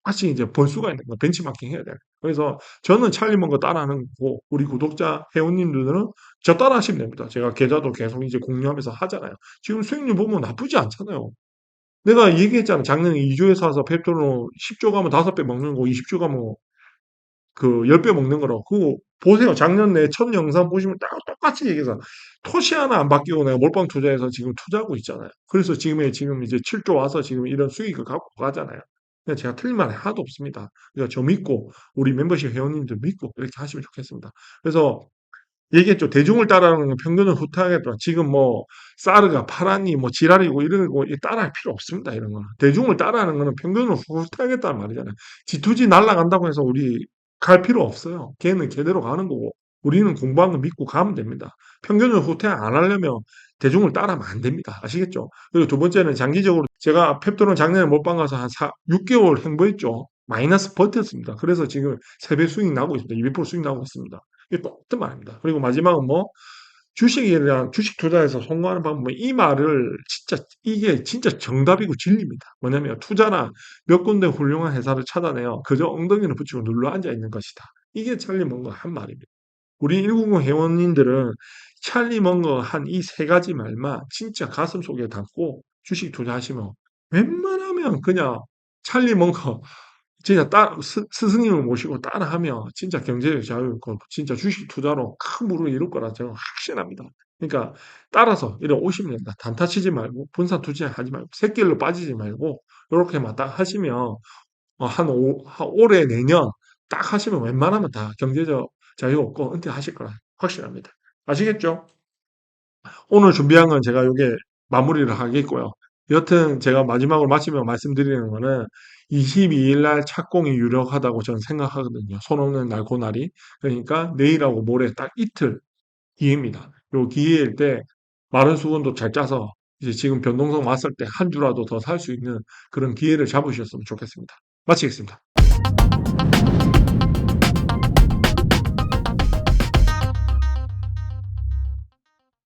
다시 이제 볼 수가 있는 거야. 벤치마킹 해야 돼. 그래서 저는 찰리 먼거 따라하는 거고 우리 구독자 회원님들은 저 따라하시면 됩니다. 제가 계좌도 계속 이제 공유하면서 하잖아요. 지금 수익률 보면 나쁘지 않잖아요. 내가 얘기했잖아. 작년에 2조에 사서 펩톤으로 10조 가면 5배 먹는 거, 20조 가면 그 10배 먹는 거라고. 그거 보세요. 작년 내 첫 영상 보시면 딱 똑같이 얘기해서 토시 하나 안 바뀌고 내가 몰빵 투자해서 지금 투자하고 있잖아요. 그래서 지금 이제 7조 와서 지금 이런 수익을 갖고 가잖아요. 그냥 제가 틀린 말이 하나도 없습니다. 그러니까 저 믿고 우리 멤버십 회원님들 믿고 이렇게 하시면 좋겠습니다. 그래서 얘기했죠. 대중을 따라하는 건 편견을 후퇴하겠다. 지금 뭐 사르가 파라니 뭐 지랄이고 이런 거 따라할 필요 없습니다. 이런 거는 대중을 따라하는 거는 편견을 후퇴하겠다는 말이잖아요. G2G 날아간다고 해서 우리 갈 필요 없어요. 걔는 걔대로 가는 거고 우리는 공부하는 거 믿고 가면 됩니다. 편견을 후퇴 안 하려면 대중을 따라하면 안 됩니다. 아시겠죠? 그리고 두 번째는 장기적으로 제가 펩톤은 작년에 몰빵 가서 한 6개월 행보했죠. 마이너스 버텼습니다. 그래서 지금 3배 수익 나고 있습니다. 200% 수익 나고 있습니다. 이게 똑같은 말입니다. 그리고 마지막은 뭐 주식이랑 주식 투자에서 성공하는 방법은 이 말을 진짜 이게 진짜 정답이고 진리입니다. 뭐냐면 투자나 몇 군데 훌륭한 회사를 찾아내요. 그저 엉덩이를 붙이고 눌러 앉아 있는 것이다. 이게 찰리 먼거 한 말입니다. 우리 190 회원님들은 찰리 먼거 한 이 세 가지 말만 진짜 가슴 속에 담고 주식 투자하시면 웬만하면 그냥 찰리 먼거 진짜 스승님을 모시고 따라하면 진짜 경제적 자유, 진짜 주식 투자로 큰 부를 이룰 거라 저는 확신합니다. 그러니까 따라서 이래 오시면 된다. 단타 치지 말고 분산 투자하지 말고 새끼로 빠지지 말고 이렇게만 딱 하시면 한 올해 내년 딱 하시면 웬만하면 다 경제적 자유 없고 은퇴하실 거라 확실합니다. 아시겠죠? 오늘 준비한 건 제가 요게 마무리를 하겠고요. 여튼 제가 마지막으로 마치며 말씀드리는 거는 22일 날 착공이 유력하다고 저는 생각하거든요. 손 없는 날 고날이. 그러니까 내일하고 모레 딱 이틀 기회입니다. 요 기회일 때 마른 수건도 잘 짜서 이제 지금 변동성 왔을 때 한 주라도 더 살 수 있는 그런 기회를 잡으셨으면 좋겠습니다. 마치겠습니다.